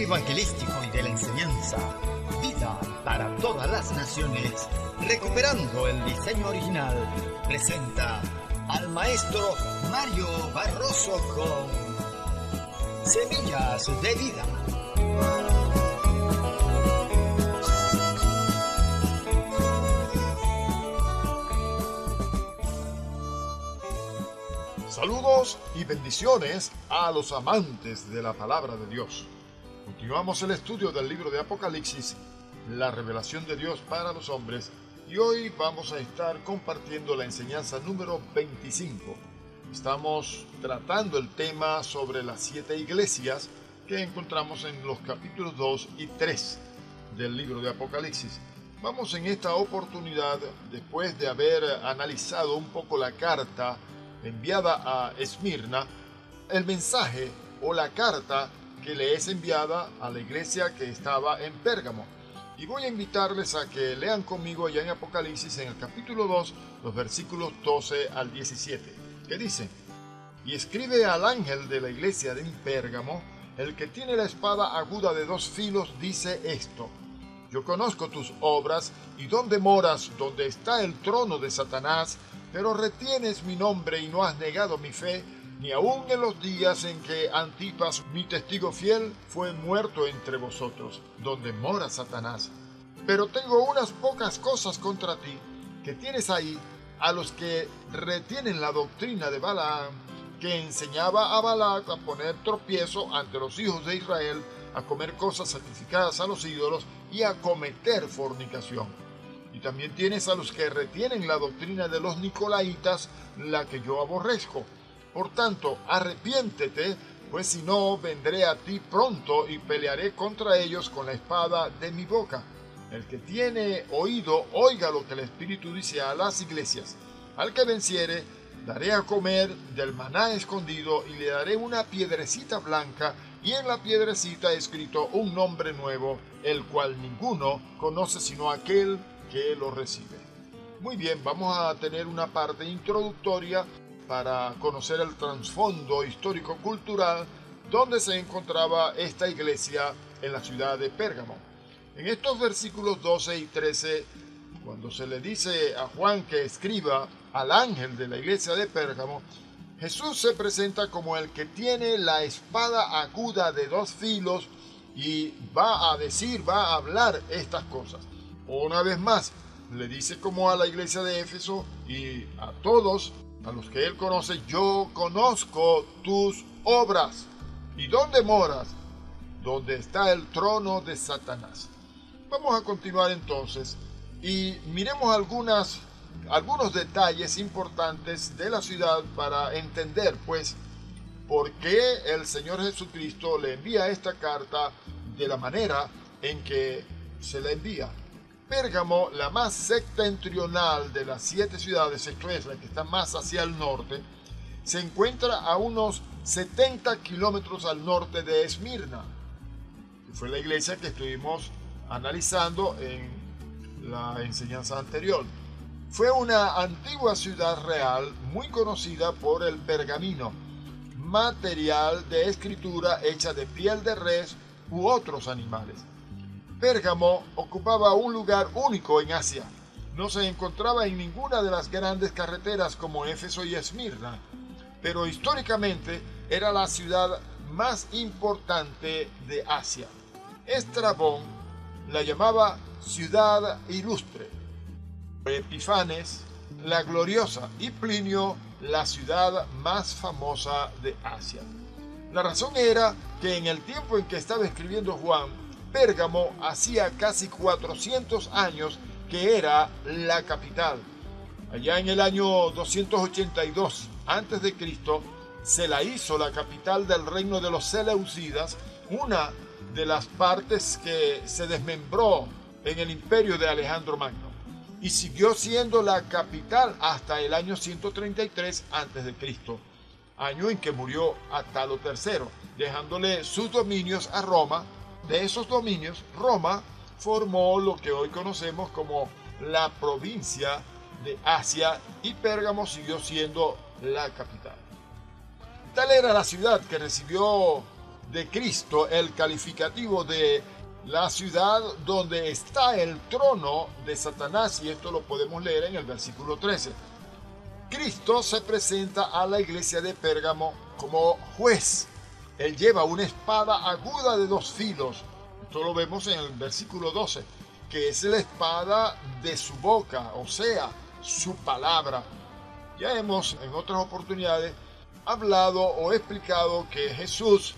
evangelístico y de la enseñanza, Vida para todas las naciones, recuperando el diseño original, presenta al maestro Mario Barroso con Semillas de Vida. Saludos y bendiciones a los amantes de la palabra de Dios. Continuamos el estudio del libro de Apocalipsis, la revelación de Dios para los hombres, y hoy vamos a estar compartiendo la enseñanza número 25. Estamos tratando el tema sobre las 7 iglesias que encontramos en los capítulos 2 y 3 del libro de Apocalipsis. Vamos en esta oportunidad, después de haber analizado un poco la carta enviada a Esmirna, el mensaje o la carta que le es enviada a la iglesia que estaba en Pérgamo. Y voy a invitarles a que lean conmigo allá en Apocalipsis, en el capítulo 2, los versículos 12 al 17, que dice: Y escribe al ángel de la iglesia de Pérgamo, el que tiene la espada aguda de 2 filos, dice esto: Yo conozco tus obras y dónde moras, donde está el trono de Satanás, pero retienes mi nombre y no has negado mi fe, ni aun en los días en que Antipas, mi testigo fiel, fue muerto entre vosotros, donde mora Satanás. Pero tengo unas pocas cosas contra ti, que tienes ahí a los que retienen la doctrina de Balaam, que enseñaba a Balac a poner tropiezo ante los hijos de Israel, a comer cosas sacrificadas a los ídolos y a cometer fornicación. Y también tienes a los que retienen la doctrina de los Nicolaitas, la que yo aborrezco. Por tanto, arrepiéntete, pues si no, vendré a ti pronto y pelearé contra ellos con la espada de mi boca. El que tiene oído, oiga lo que el Espíritu dice a las iglesias. Al que venciere, daré a comer del maná escondido y le daré una piedrecita blanca, y en la piedrecita escrito un nombre nuevo, el cual ninguno conoce sino aquel que lo recibe. Muy bien, vamos a tener una parte introductoria para conocer el trasfondo histórico-cultural donde se encontraba esta iglesia en la ciudad de Pérgamo. En estos versículos 12 y 13, cuando se le dice a Juan que escriba al ángel de la iglesia de Pérgamo, Jesús se presenta como el que tiene la espada aguda de 2 filos y va a hablar estas cosas. Una vez más, le dice como a la iglesia de Éfeso y a todos a los que él conoce: yo conozco tus obras. ¿Y dónde moras? Donde está el trono de Satanás. Vamos a continuar entonces y miremos algunos detalles importantes de la ciudad para entender, pues, por qué el Señor Jesucristo le envía esta carta de la manera en que se la envía. Pérgamo, la más septentrional de las 7 ciudades, esto es, la que está más hacia el norte, se encuentra a unos 70 kilómetros al norte de Esmirna, que fue la iglesia que estuvimos analizando en la enseñanza anterior. Fue una antigua ciudad real muy conocida por el pergamino, material de escritura hecha de piel de res u otros animales. Pérgamo ocupaba un lugar único en Asia. No se encontraba en ninguna de las grandes carreteras como Éfeso y Esmirna, pero históricamente era la ciudad más importante de Asia. Estrabón la llamaba ciudad ilustre, Epifanes la gloriosa y Plinio la ciudad más famosa de Asia. La razón era que en el tiempo en que estaba escribiendo Juan, Pérgamo hacía casi 400 años que era la capital. Allá en el año 282 a.C. se la hizo la capital del reino de los Seleucidas, una de las partes que se desmembró en el imperio de Alejandro Magno, y siguió siendo la capital hasta el año 133 a.C., año en que murió Atalo III, dejándole sus dominios a Roma. De esos dominios, Roma formó lo que hoy conocemos como la provincia de Asia y Pérgamo siguió siendo la capital. Tal era la ciudad que recibió de Cristo, el calificativo de la ciudad donde está el trono de Satanás, y esto lo podemos leer en el versículo 13. Cristo se presenta a la iglesia de Pérgamo como juez. Él lleva una espada aguda de 2 filos. Esto lo vemos en el versículo 12, que es la espada de su boca, o sea, su palabra. Ya hemos en otras oportunidades hablado o explicado que Jesús,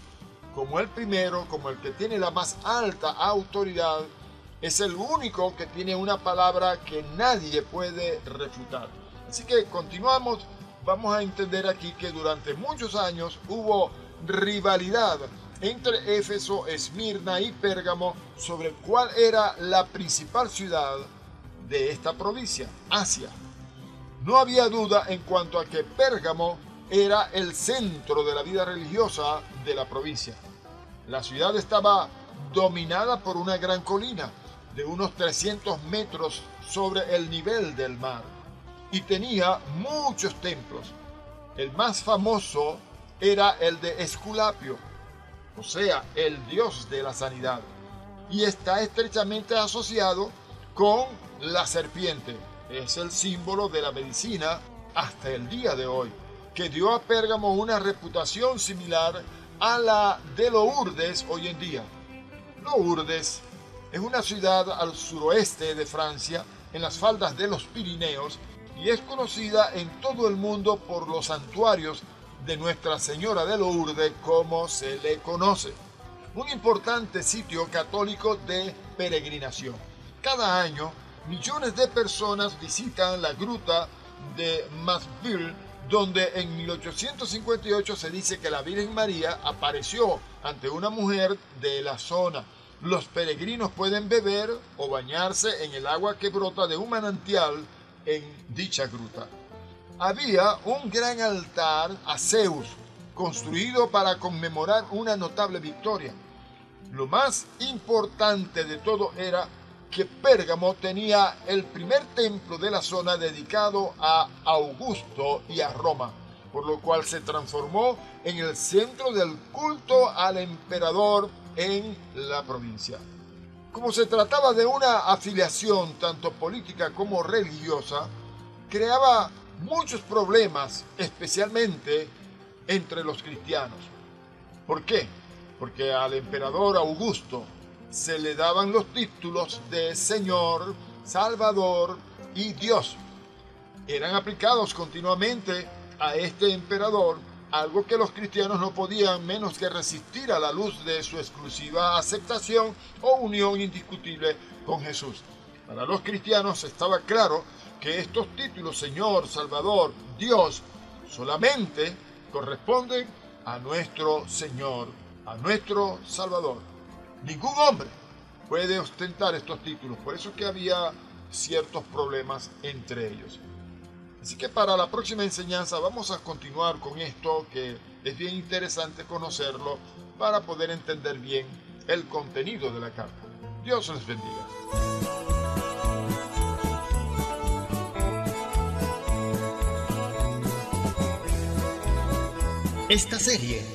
como el primero, como el que tiene la más alta autoridad, es el único que tiene una palabra que nadie puede refutar. Así que continuamos, vamos a entender aquí que durante muchos años hubo rivalidad entre Éfeso, Esmirna y Pérgamo sobre cuál era la principal ciudad de esta provincia, Asia. No había duda en cuanto a que Pérgamo era el centro de la vida religiosa de la provincia. La ciudad estaba dominada por una gran colina de unos 300 metros sobre el nivel del mar y tenía muchos templos. El más famoso era el de Esculapio, o sea, el dios de la sanidad, y está estrechamente asociado con la serpiente. Es el símbolo de la medicina hasta el día de hoy, que dio a Pérgamo una reputación similar a la de Lourdes hoy en día. Lourdes es una ciudad al suroeste de Francia, en las faldas de los Pirineos, y es conocida en todo el mundo por los santuarios de Nuestra Señora de Lourdes, como se le conoce. Un importante sitio católico de peregrinación. Cada año, millones de personas visitan la gruta de Masville, donde en 1858 se dice que la Virgen María apareció ante una mujer de la zona. Los peregrinos pueden beber o bañarse en el agua que brota de un manantial en dicha gruta. Había un gran altar a Zeus, construido para conmemorar una notable victoria. Lo más importante de todo era que Pérgamo tenía el primer templo de la zona dedicado a Augusto y a Roma, por lo cual se transformó en el centro del culto al emperador en la provincia. Como se trataba de una afiliación tanto política como religiosa, creaba muchos problemas, especialmente entre los cristianos. ¿Por qué? Porque al emperador Augusto se le daban los títulos de Señor, Salvador y Dios. Eran aplicados continuamente a este emperador, algo que los cristianos no podían menos que resistir a la luz de su exclusiva aceptación o unión indiscutible con Jesús. Para los cristianos estaba claro que estos títulos, Señor, Salvador, Dios, solamente corresponden a nuestro Señor, a nuestro Salvador. Ningún hombre puede ostentar estos títulos, por eso es que había ciertos problemas entre ellos. Así que para la próxima enseñanza vamos a continuar con esto, que es bien interesante conocerlo para poder entender bien el contenido de la carta. Dios les bendiga. Esta serie